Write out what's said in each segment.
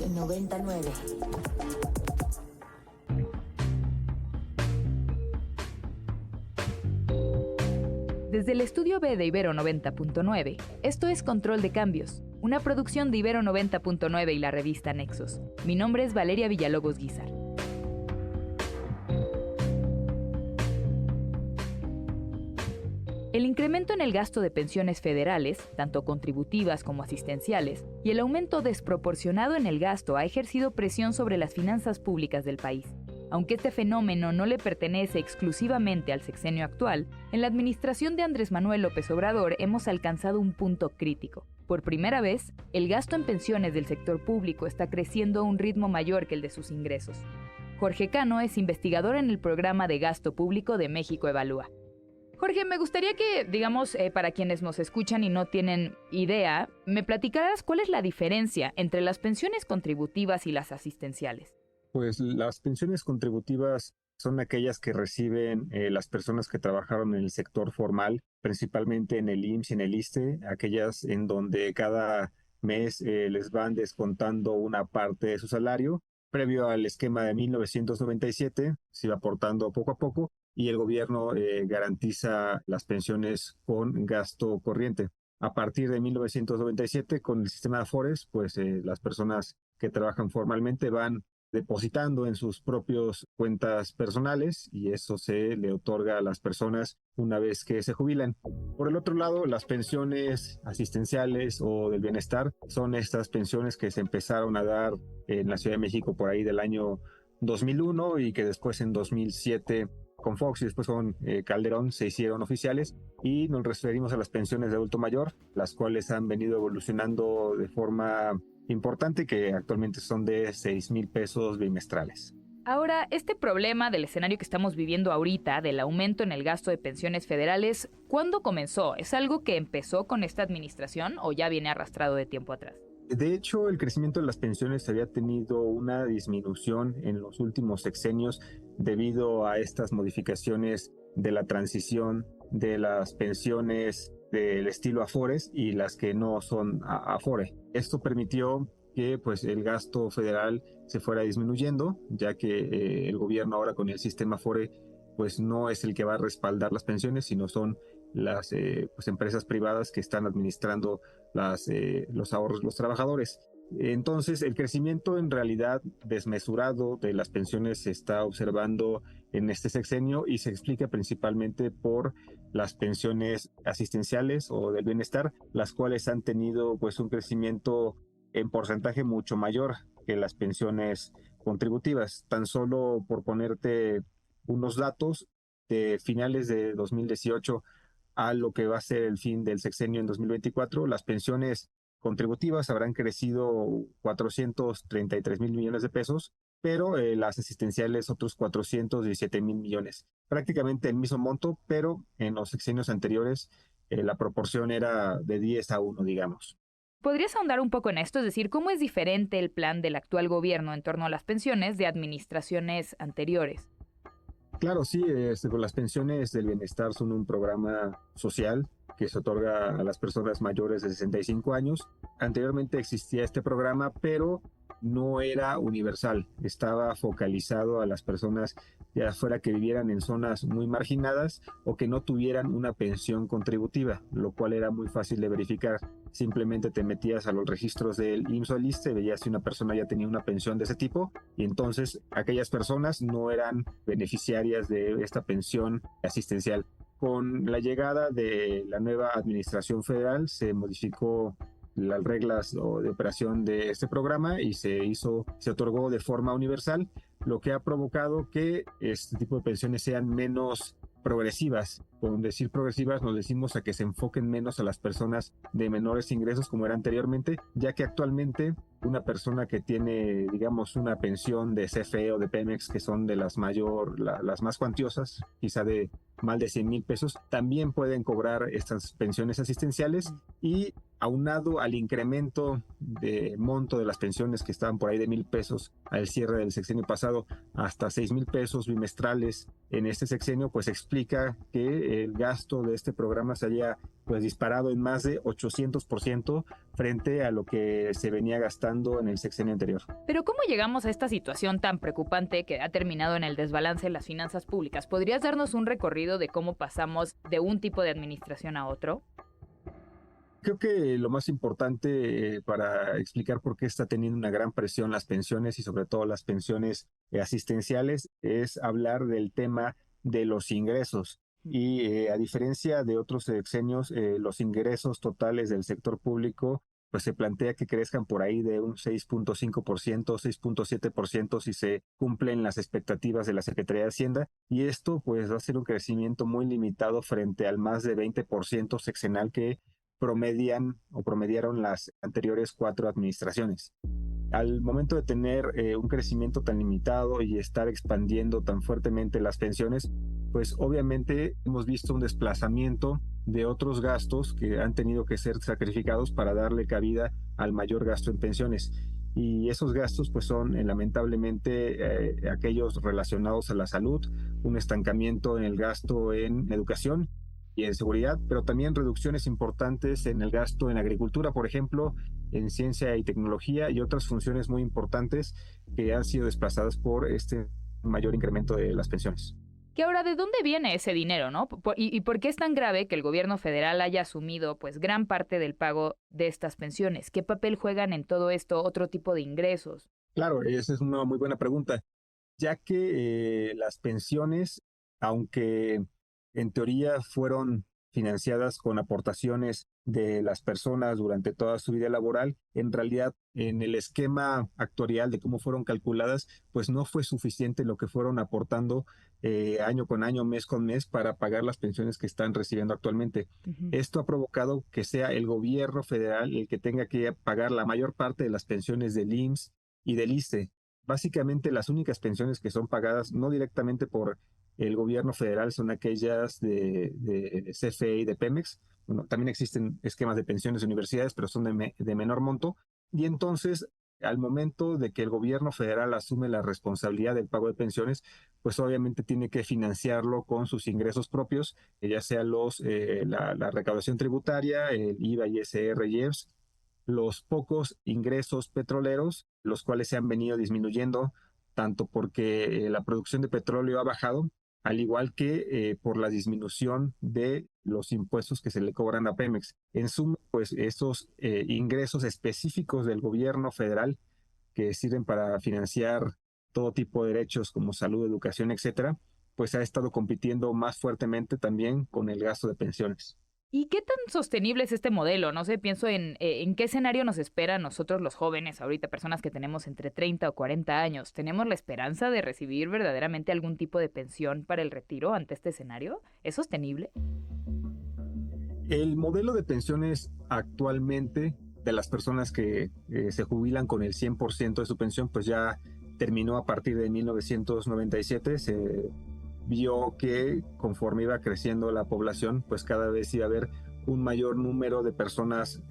99. Desde el estudio B de Ibero 90.9, esto es Control de Cambios, una producción de Ibero 90.9 y la revista Nexos. Mi nombre es Valeria Villalobos Guizar. El incremento en el gasto de pensiones federales, tanto contributivas como asistenciales, y el aumento desproporcionado en el gasto ha ejercido presión sobre las finanzas públicas del país. Aunque este fenómeno no le pertenece exclusivamente al sexenio actual, en la administración de Andrés Manuel López Obrador hemos alcanzado un punto crítico. Por primera vez, el gasto en pensiones del sector público está creciendo a un ritmo mayor que el de sus ingresos. Jorge Cano es investigador en el programa de gasto público de México Evalúa. Jorge, me gustaría que, para quienes nos escuchan y no tienen idea, me platicaras cuál es la diferencia entre las pensiones contributivas y las asistenciales. Pues las pensiones contributivas son aquellas que reciben las personas que trabajaron en el sector formal, principalmente en el IMSS y en el ISSSTE, aquellas en donde cada mes les van descontando una parte de su salario. Previo al esquema de 1997, se iba aportando poco a poco y el gobierno garantiza las pensiones con gasto corriente. A partir de 1997, con el sistema de Afores, pues las personas que trabajan formalmente van depositando en sus propias cuentas personales y eso se le otorga a las personas una vez que se jubilan. Por el otro lado, las pensiones asistenciales o del bienestar son estas pensiones que se empezaron a dar en la Ciudad de México por ahí del año 2001 y que después en 2007 con Fox y después con Calderón se hicieron oficiales y nos referimos a las pensiones de adulto mayor, las cuales han venido evolucionando de forma importante, que actualmente son de 6,000 pesos bimestrales. Ahora, este problema del escenario que estamos viviendo ahorita, del aumento en el gasto de pensiones federales, ¿cuándo comenzó? ¿Es algo que empezó con esta administración o ya viene arrastrado de tiempo atrás? De hecho, el crecimiento de las pensiones había tenido una disminución en los últimos sexenios debido a estas modificaciones de la transición de las pensiones del estilo Afores y las que no son Afore. Esto permitió que pues, el gasto federal se fuera disminuyendo, ya que el gobierno ahora con el sistema Afore pues, no es el que va a respaldar las pensiones, sino son las pues, empresas privadas que están administrando los ahorros de los trabajadores. Entonces, el crecimiento en realidad desmesurado de las pensiones se está observando en este sexenio y se explica principalmente por las pensiones asistenciales o del bienestar, las cuales han tenido pues un crecimiento en porcentaje mucho mayor que las pensiones contributivas. Tan solo por ponerte unos datos, de finales de 2018 a lo que va a ser el fin del sexenio en 2024, las pensiones contributivas habrán crecido 433,000 millones de pesos, pero las asistenciales otros 417,000 millones. Prácticamente el mismo monto, pero en los sexenios anteriores la proporción era de 10-1, digamos. ¿Podrías ahondar un poco en esto? Es decir, ¿cómo es diferente el plan del actual gobierno en torno a las pensiones de administraciones anteriores? Claro, sí, con las pensiones del bienestar son un programa social que se otorga a las personas mayores de 65 años. Anteriormente existía este programa, pero no era universal. Estaba focalizado a las personas ya fuera que vivieran en zonas muy marginadas o que no tuvieran una pensión contributiva, lo cual era muy fácil de verificar. Simplemente te metías a los registros del IMSS o el ISSSTE, veías si una persona ya tenía una pensión de ese tipo y entonces aquellas personas no eran beneficiarias de esta pensión asistencial. Con la llegada de la nueva administración federal se modificó las reglas de operación de este programa y se otorgó de forma universal, lo que ha provocado que este tipo de pensiones sean menos progresivas. Con decir progresivas nos decimos a que se enfoquen menos a las personas de menores ingresos como era anteriormente, ya que actualmente una persona que tiene, digamos, una pensión de CFE o de Pemex, que son de las más cuantiosas, quizá de más de 100,000 pesos, también pueden cobrar estas pensiones asistenciales y aunado al incremento de monto de las pensiones que estaban por ahí de 1,000 pesos al cierre del sexenio pasado hasta 6,000 pesos bimestrales en este sexenio, pues explica que el gasto de este programa se haya pues disparado en más de 800% frente a lo que se venía gastando en el sexenio anterior. Pero ¿cómo llegamos a esta situación tan preocupante que ha terminado en el desbalance de las finanzas públicas? ¿Podrías darnos un recorrido de cómo pasamos de un tipo de administración a otro? Creo que lo más importante para explicar por qué está teniendo una gran presión las pensiones y sobre todo las pensiones asistenciales es hablar del tema de los ingresos. Y a diferencia de otros sexenios, los ingresos totales del sector público pues se plantea que crezcan por ahí de un 6.5%, 6.7% si se cumplen las expectativas de la Secretaría de Hacienda. Y esto pues va a ser un crecimiento muy limitado frente al más de 20% sexenal que promediaron las anteriores 4 administraciones. Al momento de tener un crecimiento tan limitado y estar expandiendo tan fuertemente las pensiones, pues obviamente hemos visto un desplazamiento de otros gastos que han tenido que ser sacrificados para darle cabida al mayor gasto en pensiones. Y esos gastos pues son lamentablemente aquellos relacionados a la salud, un estancamiento en el gasto en educación y en seguridad, pero también reducciones importantes en el gasto en agricultura, por ejemplo, en ciencia y tecnología y otras funciones muy importantes que han sido desplazadas por este mayor incremento de las pensiones. Que ahora, ¿de dónde viene ese dinero, no? ¿Y por qué es tan grave que el gobierno federal haya asumido pues gran parte del pago de estas pensiones? ¿Qué papel juegan en todo esto otro tipo de ingresos? Claro, esa es una muy buena pregunta, ya que las pensiones, aunque en teoría fueron financiadas con aportaciones de las personas durante toda su vida laboral, en realidad en el esquema actuarial de cómo fueron calculadas, pues no fue suficiente lo que fueron aportando año con año, mes con mes para pagar las pensiones que están recibiendo actualmente. Esto ha provocado que sea el gobierno federal el que tenga que pagar la mayor parte de las pensiones del IMSS y del ISSSTE. Básicamente las únicas pensiones que son pagadas no directamente por el gobierno federal son aquellas de CFE y de Pemex. Bueno, también existen esquemas de pensiones de universidades, pero son de menor monto. Y entonces, al momento de que el gobierno federal asume la responsabilidad del pago de pensiones, pues obviamente tiene que financiarlo con sus ingresos propios, ya sea la recaudación tributaria, el IVA, ISR, IEPS, los pocos ingresos petroleros, los cuales se han venido disminuyendo, tanto porque la producción de petróleo ha bajado, al igual que por la disminución de los impuestos que se le cobran a Pemex. En suma, pues esos ingresos específicos del gobierno federal que sirven para financiar todo tipo de derechos como salud, educación, etcétera, pues ha estado compitiendo más fuertemente también con el gasto de pensiones. ¿Y qué tan sostenible es este modelo? No sé, pienso en qué escenario nos espera a nosotros los jóvenes, ahorita personas que tenemos entre 30 o 40 años. ¿Tenemos la esperanza de recibir verdaderamente algún tipo de pensión para el retiro ante este escenario? ¿Es sostenible? El modelo de pensiones actualmente de las personas que se jubilan con el 100% de su pensión, pues ya terminó a partir de 1997. Se vio que conforme iba creciendo la población, pues cada vez iba a haber un mayor número de personas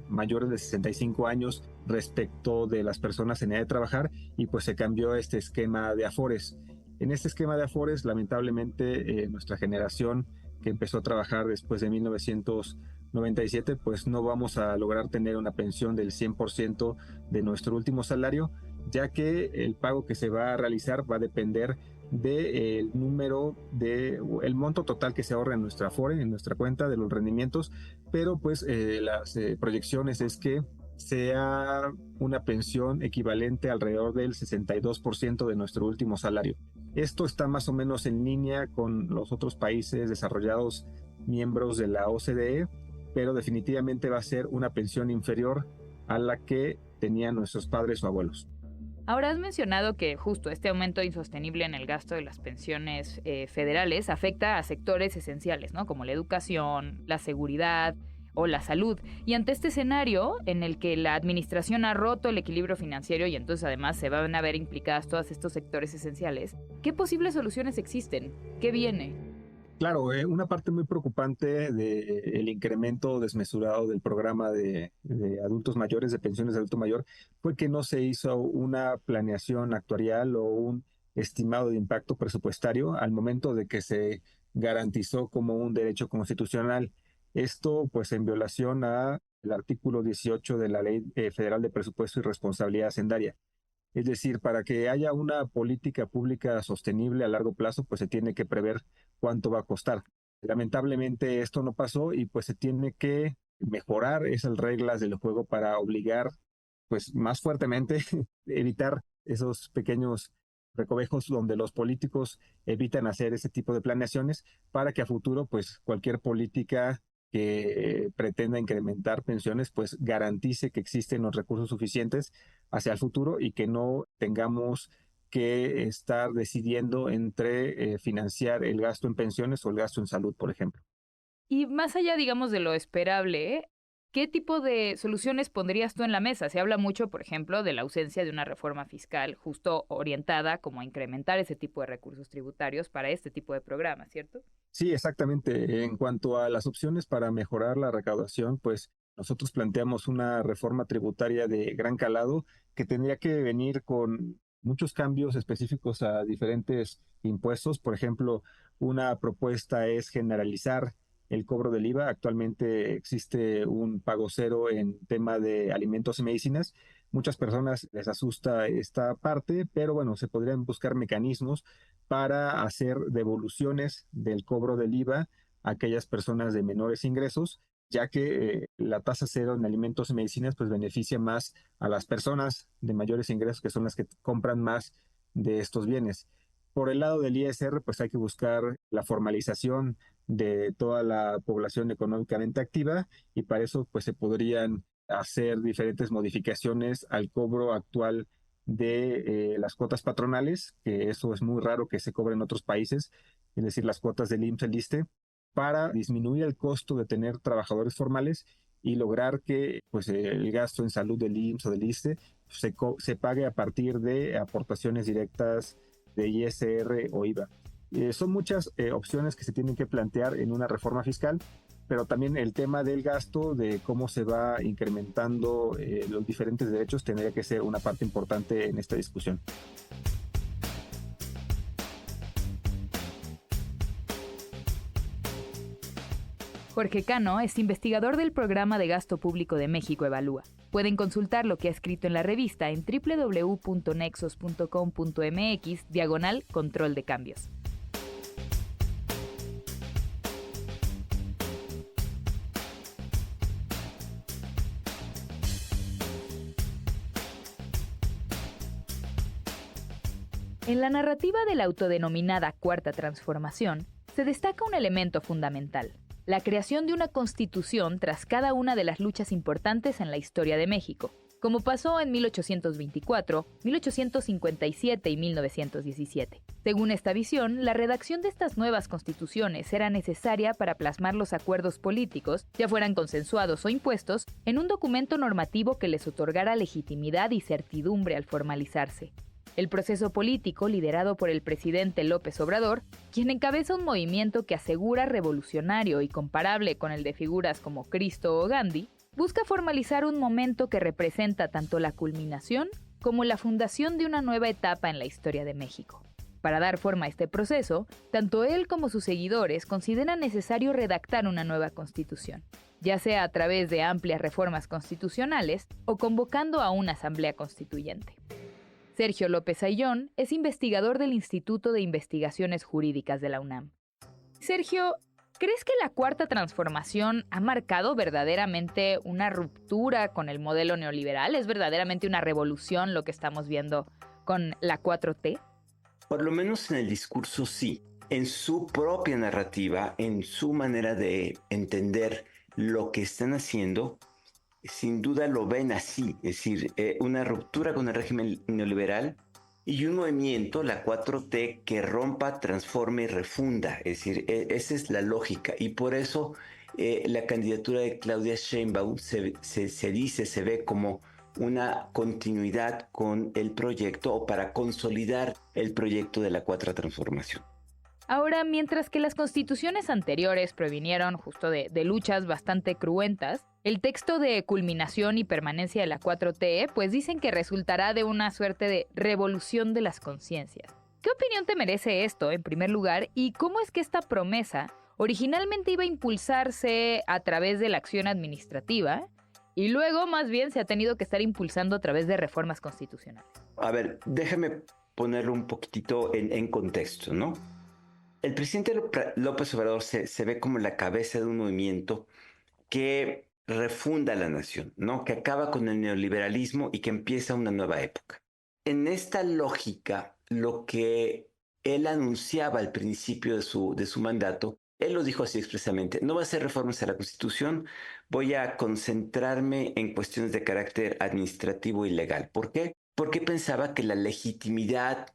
mayores de 65 años respecto de las personas en edad de trabajar, y pues se cambió este esquema de afores. En este esquema de afores, lamentablemente, nuestra generación que empezó a trabajar después de 1997, pues no vamos a lograr tener una pensión del 100% de nuestro último salario, ya que el pago que se va a realizar va a depender del el monto total que se ahorra en nuestra Afore, en nuestra cuenta de los rendimientos, pero pues las proyecciones es que sea una pensión equivalente alrededor del 62% de nuestro último salario. Esto está más o menos en línea con los otros países desarrollados miembros de la OCDE, pero definitivamente va a ser una pensión inferior a la que tenían nuestros padres o abuelos. Ahora has mencionado que justo este aumento insostenible en el gasto de las pensiones federales afecta a sectores esenciales, ¿no? Como la educación, la seguridad o la salud. Y ante este escenario en el que la administración ha roto el equilibrio financiero y entonces además se van a ver implicadas todos estos sectores esenciales, ¿qué posibles soluciones existen? ¿Qué viene? Claro, una parte muy preocupante del incremento desmesurado del programa de adultos mayores, de pensiones de adulto mayor, fue que no se hizo una planeación actuarial o un estimado de impacto presupuestario al momento de que se garantizó como un derecho constitucional. Esto, pues, en violación al artículo 18 de la Ley Federal de Presupuesto y Responsabilidad Hacendaria. Es decir, para que haya una política pública sostenible a largo plazo, pues se tiene que prever cuánto va a costar. Lamentablemente esto no pasó y pues se tiene que mejorar esas reglas del juego para obligar pues más fuertemente, evitar esos pequeños recovejos donde los políticos evitan hacer ese tipo de planeaciones para que a futuro pues cualquier política que pretenda incrementar pensiones pues garantice que existen los recursos suficientes hacia el futuro y que no tengamos que estar decidiendo entre financiar el gasto en pensiones o el gasto en salud, por ejemplo. Y más allá, digamos, de lo esperable, ¿qué tipo de soluciones pondrías tú en la mesa? Se habla mucho, por ejemplo, de la ausencia de una reforma fiscal justo orientada como a incrementar ese tipo de recursos tributarios para este tipo de programas, ¿cierto? Sí, exactamente. En cuanto a las opciones para mejorar la recaudación, pues nosotros planteamos una reforma tributaria de gran calado que tendría que venir con muchos cambios específicos a diferentes impuestos. Por ejemplo, una propuesta es generalizar el cobro del IVA. Actualmente existe un pago cero en tema de alimentos y medicinas. Muchas personas les asusta esta parte, pero bueno, se podrían buscar mecanismos para hacer devoluciones del cobro del IVA a aquellas personas de menores ingresos, ya que la tasa cero en alimentos y medicinas pues beneficia más a las personas de mayores ingresos, que son las que compran más de estos bienes. Por el lado del ISR, pues hay que buscar la formalización de toda la población económicamente activa y para eso pues se podrían hacer diferentes modificaciones al cobro actual de las cuotas patronales, que eso es muy raro que se cobre en otros países, es decir, las cuotas del IMSS, el ISSSTE, para disminuir el costo de tener trabajadores formales y lograr que pues, el gasto en salud del IMSS o del ISSSTE se pague a partir de aportaciones directas de ISR o IVA. Son muchas opciones que se tienen que plantear en una reforma fiscal, pero también el tema del gasto, de cómo se va incrementando los diferentes derechos, tendría que ser una parte importante en esta discusión. Jorge Cano es investigador del Programa de Gasto Público de México Evalúa. Pueden consultar lo que ha escrito en la revista en www.nexos.com.mx/control de cambios. En la narrativa de la autodenominada Cuarta Transformación, se destaca un elemento fundamental: la creación de una constitución tras cada una de las luchas importantes en la historia de México, como pasó en 1824, 1857 y 1917. Según esta visión, la redacción de estas nuevas constituciones era necesaria para plasmar los acuerdos políticos, ya fueran consensuados o impuestos, en un documento normativo que les otorgara legitimidad y certidumbre al formalizarse. El proceso político, liderado por el presidente López Obrador, quien encabeza un movimiento que asegura revolucionario y comparable con el de figuras como Cristo o Gandhi, busca formalizar un momento que representa tanto la culminación como la fundación de una nueva etapa en la historia de México. Para dar forma a este proceso, tanto él como sus seguidores consideran necesario redactar una nueva constitución, ya sea a través de amplias reformas constitucionales o convocando a una asamblea constituyente. Sergio López Ayllón es investigador del Instituto de Investigaciones Jurídicas de la UNAM. Sergio, ¿crees que la Cuarta Transformación ha marcado verdaderamente una ruptura con el modelo neoliberal? ¿Es verdaderamente una revolución lo que estamos viendo con la 4T? Por lo menos en el discurso sí. En su propia narrativa, en su manera de entender lo que están haciendo, sin duda lo ven así, es decir, una ruptura con el régimen neoliberal y un movimiento, la 4T, que rompa, transforme y refunda. Es decir, esa es la lógica y por eso la candidatura de Claudia Sheinbaum se ve como una continuidad con el proyecto o para consolidar el proyecto de la 4 transformación. Ahora, mientras que las constituciones anteriores provinieron justo de luchas bastante cruentas, el texto de culminación y permanencia de la 4T, pues dicen que resultará de una suerte de revolución de las conciencias. ¿Qué opinión te merece esto, en primer lugar, y cómo es que esta promesa originalmente iba a impulsarse a través de la acción administrativa y luego más bien se ha tenido que estar impulsando a través de reformas constitucionales? A ver, déjame ponerlo un poquitito en contexto, ¿no? El presidente López Obrador se ve como la cabeza de un movimiento que refunda la nación, ¿no? Que acaba con el neoliberalismo y que empieza una nueva época. En esta lógica, lo que él anunciaba al principio de su mandato, él lo dijo así expresamente: no va a hacer reformas a la Constitución, voy a concentrarme en cuestiones de carácter administrativo y legal. ¿Por qué? Porque pensaba que la legitimidad,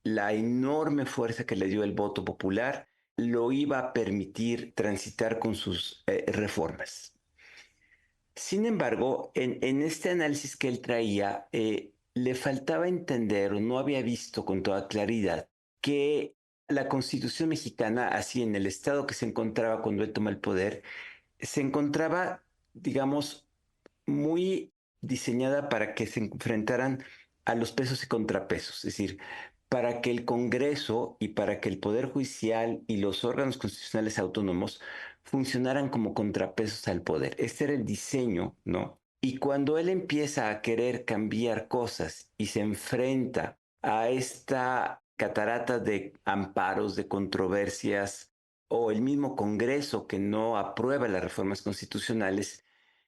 la enorme fuerza que le dio el voto popular, lo iba a permitir transitar con sus reformas. Sin embargo, en este análisis que él traía, le faltaba entender o no había visto con toda claridad que la Constitución mexicana, así en el estado que se encontraba cuando él toma el poder, se encontraba, digamos, muy diseñada para que se enfrentaran a los pesos y contrapesos, es decir, para que el Congreso y para que el Poder Judicial y los órganos constitucionales autónomos funcionaran como contrapesos al poder. Este era el diseño, ¿no? Y cuando él empieza a querer cambiar cosas y se enfrenta a esta catarata de amparos, de controversias, o el mismo Congreso que no aprueba las reformas constitucionales,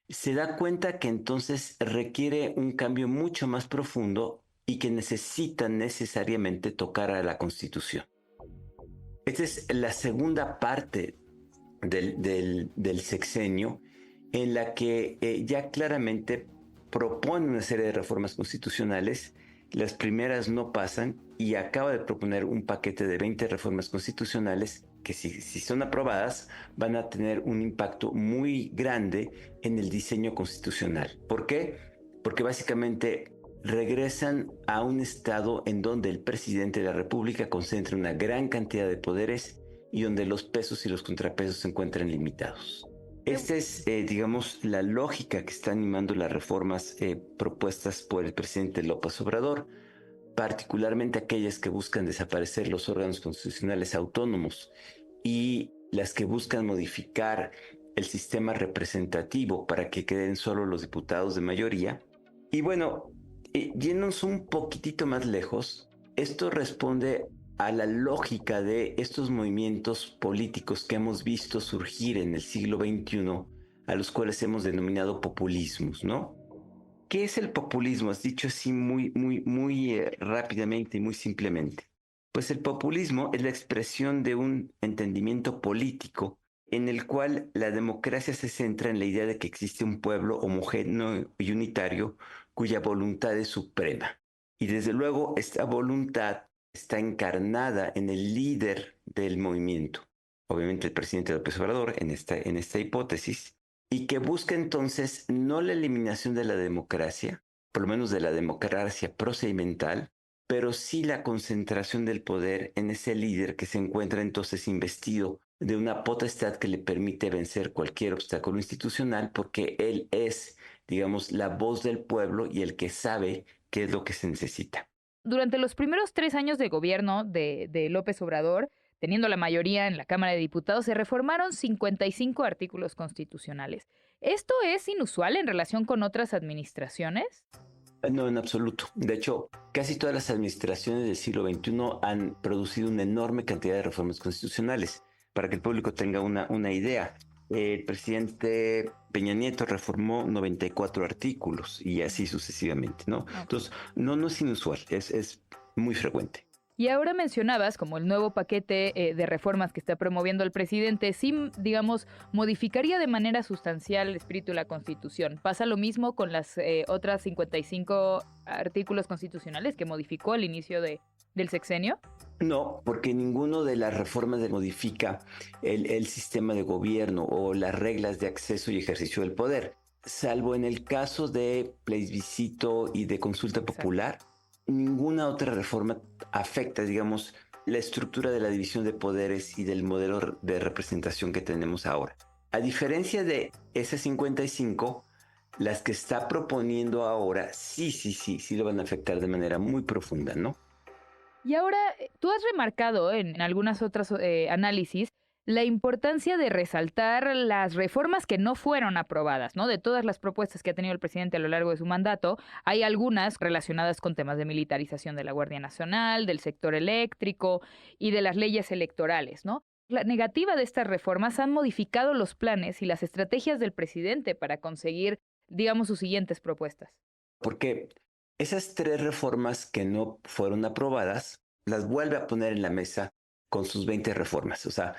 se da cuenta que entonces requiere un cambio mucho más profundo y que necesita necesariamente tocar a la Constitución. Esta es la segunda parte del sexenio, en la que ya claramente propone una serie de reformas constitucionales. Las primeras no pasan y acaba de proponer un paquete de 20 reformas constitucionales que si son aprobadas van a tener un impacto muy grande en el diseño constitucional. ¿Por qué? Porque básicamente regresan a un estado en donde el presidente de la República concentra una gran cantidad de poderes y donde los pesos y los contrapesos se encuentran limitados. Esta es, digamos, la lógica que está animando las reformas propuestas por el presidente López Obrador, particularmente aquellas que buscan desaparecer los órganos constitucionales autónomos y las que buscan modificar el sistema representativo para que queden solo los diputados de mayoría. Y bueno, yéndonos un poquitito más lejos, esto responde a la lógica de estos movimientos políticos que hemos visto surgir en el siglo XXI, a los cuales hemos denominado populismos, ¿no? ¿Qué es el populismo? Has dicho así muy rápidamente y muy simplemente. Pues el populismo es la expresión de un entendimiento político en el cual la democracia se centra en la idea de que existe un pueblo homogéneo y unitario cuya voluntad es suprema. Y desde luego esta voluntad está encarnada en el líder del movimiento, obviamente el presidente López Obrador en esta hipótesis, y que busca entonces no la eliminación de la democracia, por lo menos de la democracia procedimental, pero sí la concentración del poder en ese líder que se encuentra entonces investido de una potestad que le permite vencer cualquier obstáculo institucional, porque él es, digamos, la voz del pueblo y el que sabe qué es lo que se necesita. Durante los primeros 3 años de gobierno de López Obrador, teniendo la mayoría en la Cámara de Diputados, se reformaron 55 artículos constitucionales. ¿Esto es inusual en relación con otras administraciones? No, en absoluto. De hecho, casi todas las administraciones del siglo XXI han producido una enorme cantidad de reformas constitucionales. Para que el público tenga una idea, el presidente Peña Nieto reformó 94 artículos y así sucesivamente, ¿no? Entonces, no es inusual, es muy frecuente. Y ahora mencionabas como el nuevo paquete de reformas que está promoviendo el presidente, sí, digamos, modificaría de manera sustancial el espíritu de la Constitución. ¿Pasa lo mismo con las otras 55 artículos constitucionales que modificó al inicio del sexenio? No, porque ninguno de las reformas modifica el sistema de gobierno o las reglas de acceso y ejercicio del poder, salvo en el caso de plebiscito y de consulta popular. Ninguna otra reforma afecta, digamos, la estructura de la división de poderes y del modelo de representación que tenemos ahora. A diferencia de esas 55, las que está proponiendo ahora sí lo van a afectar de manera muy profunda, ¿no? Y ahora, tú has remarcado en algunas otras análisis la importancia de resaltar las reformas que no fueron aprobadas, ¿no? De todas las propuestas que ha tenido el presidente a lo largo de su mandato, hay algunas relacionadas con temas de militarización de la Guardia Nacional, del sector eléctrico y de las leyes electorales, ¿no? La negativa de estas reformas han modificado los planes y las estrategias del presidente para conseguir, digamos, sus siguientes propuestas. Porque esas 3 reformas que no fueron aprobadas, las vuelve a poner en la mesa con sus 20 reformas. O sea,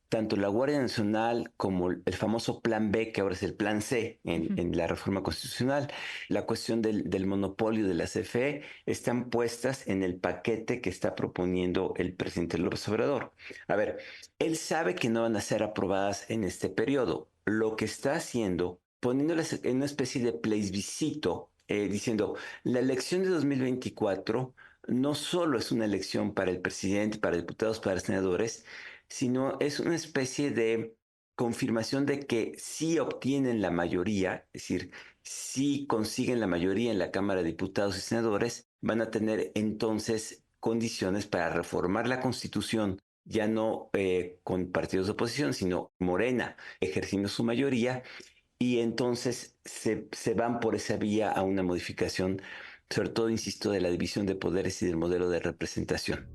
tanto la Guardia Nacional como el famoso Plan B, que ahora es el Plan C en la reforma constitucional, la cuestión del monopolio de la CFE, están puestas en el paquete que está proponiendo el presidente López Obrador. A ver, él sabe que no van a ser aprobadas en este periodo. Lo que está haciendo, poniéndolas en una especie de plebiscito, diciendo, la elección de 2024 no solo es una elección para el presidente, para diputados, para senadores, sino es una especie de confirmación de que si obtienen la mayoría, es decir, si consiguen la mayoría en la Cámara de Diputados y Senadores, van a tener entonces condiciones para reformar la Constitución, ya no con partidos de oposición, sino Morena ejerciendo su mayoría, y entonces se van por esa vía a una modificación, sobre todo, insisto, de la división de poderes y del modelo de representación.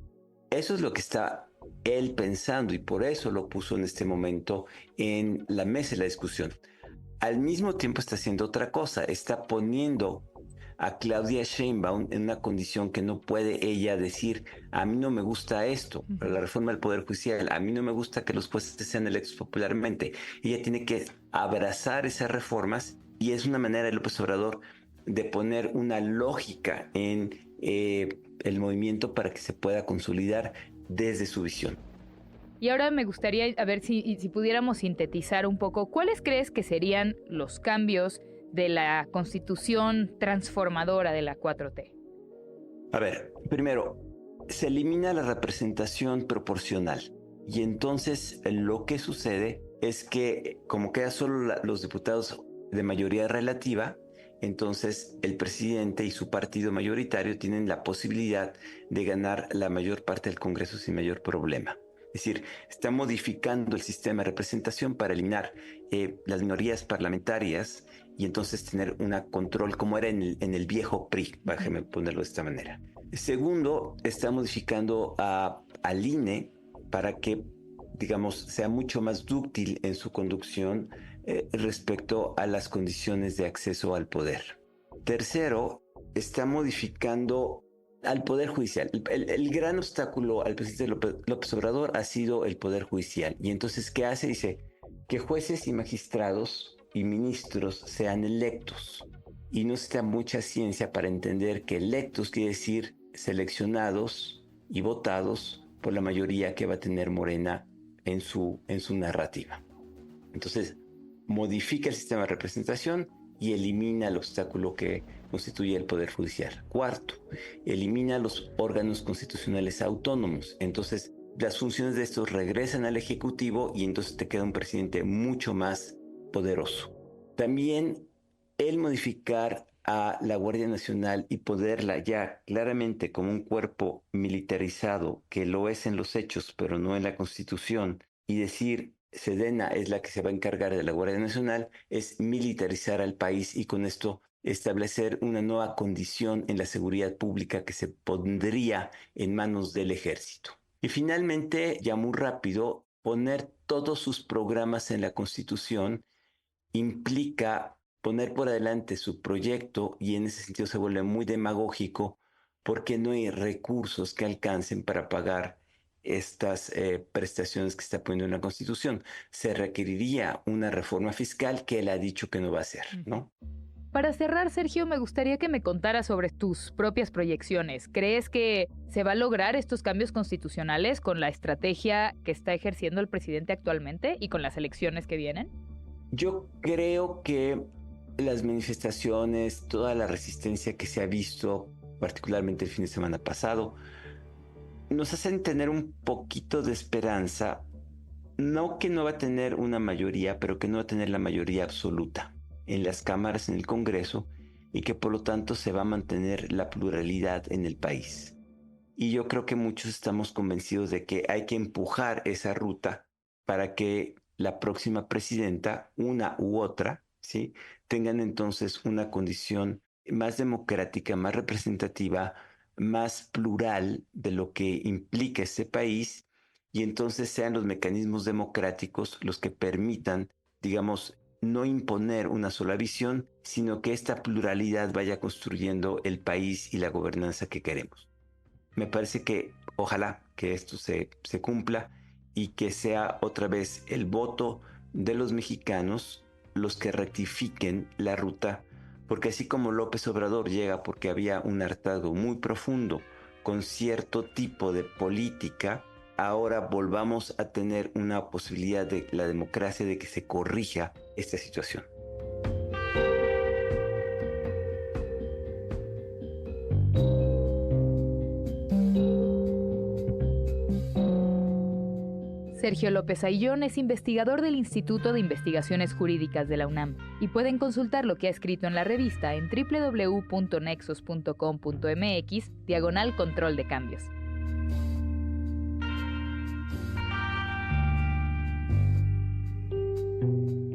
Eso es lo que está él pensando y por eso lo puso en este momento en la mesa de la discusión. Al mismo tiempo está haciendo otra cosa, está poniendo a Claudia Sheinbaum en una condición que no puede ella decir, a mí no me gusta esto, la reforma del Poder Judicial, a mí no me gusta que los jueces sean electos popularmente. Ella tiene que abrazar esas reformas y es una manera de López Obrador de poner una lógica en el movimiento para que se pueda consolidar desde su visión. Y ahora me gustaría a ver si pudiéramos sintetizar un poco, ¿cuáles crees que serían los cambios de la constitución transformadora de la 4T? A ver, primero, se elimina la representación proporcional y entonces lo que sucede es que como quedan solo los diputados de mayoría relativa, entonces el presidente y su partido mayoritario tienen la posibilidad de ganar la mayor parte del Congreso sin mayor problema. Es decir, está modificando el sistema de representación para eliminar las minorías parlamentarias y entonces tener un control como era en el viejo PRI, déjeme ponerlo de esta manera. Segundo, está modificando al INE para que, digamos, sea mucho más dúctil en su conducción respecto a las condiciones de acceso al poder. Tercero, está modificando al Poder Judicial. El gran obstáculo al presidente López Obrador ha sido el Poder Judicial. Y entonces, ¿qué hace? Dice que jueces y magistrados y ministros sean electos. Y no necesita mucha ciencia para entender que electos quiere decir seleccionados y votados por la mayoría que va a tener Morena en su narrativa. Entonces, modifica el sistema de representación y elimina el obstáculo que constituye el Poder Judicial. Cuarto, elimina los órganos constitucionales autónomos. Entonces, las funciones de estos regresan al Ejecutivo y entonces te queda un presidente mucho más poderoso. También el modificar a la Guardia Nacional y ponerla ya claramente como un cuerpo militarizado, que lo es en los hechos, pero no en la Constitución, y decir Sedena es la que se va a encargar de la Guardia Nacional, es militarizar al país y con esto establecer una nueva condición en la seguridad pública que se pondría en manos del ejército. Y finalmente, ya muy rápido, poner todos sus programas en la Constitución implica poner por adelante su proyecto y en ese sentido se vuelve muy demagógico porque no hay recursos que alcancen para pagar estas prestaciones que está poniendo en la Constitución. Se requeriría una reforma fiscal que él ha dicho que no va a hacer, ¿no? Para cerrar, Sergio, me gustaría que me contaras sobre tus propias proyecciones. ¿Crees que se va a lograr estos cambios constitucionales con la estrategia que está ejerciendo el presidente actualmente y con las elecciones que vienen? Yo creo que las manifestaciones, toda la resistencia que se ha visto, particularmente el fin de semana pasado, nos hacen tener un poquito de esperanza, no que no va a tener una mayoría, pero que no va a tener la mayoría absoluta en las cámaras, en el Congreso, y que por lo tanto se va a mantener la pluralidad en el país. Y yo creo que muchos estamos convencidos de que hay que empujar esa ruta para que la próxima presidenta, una u otra, ¿sí?, tengan entonces una condición más democrática, más representativa, más plural de lo que implica ese país, y entonces sean los mecanismos democráticos los que permitan, digamos, no imponer una sola visión, sino que esta pluralidad vaya construyendo el país y la gobernanza que queremos. Me parece que ojalá que esto se cumpla y que sea otra vez el voto de los mexicanos los que rectifiquen la ruta, porque así como López Obrador llega porque había un hartazgo muy profundo con cierto tipo de política, ahora volvamos a tener una posibilidad de la democracia de que se corrija esta situación. Sergio López Ayllón es investigador del Instituto de Investigaciones Jurídicas de la UNAM y pueden consultar lo que ha escrito en la revista en www.nexos.com.mx/control de cambios.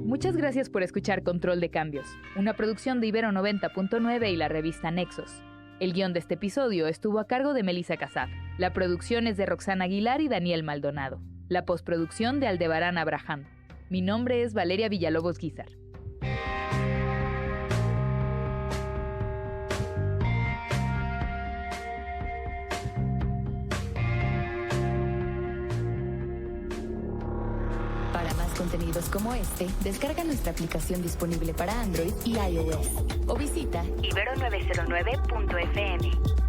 Muchas gracias por escuchar Control de Cambios, una producción de Ibero 90.9 y la revista Nexos. El guión de este episodio estuvo a cargo de Melissa Casab. La producción es de Roxana Aguilar y Daniel Maldonado. La postproducción de Aldebarán Abraham. Mi nombre es Valeria Villalobos Guizar. Para más contenidos como este, descarga nuestra aplicación disponible para Android y iOS o visita ibero909.fm.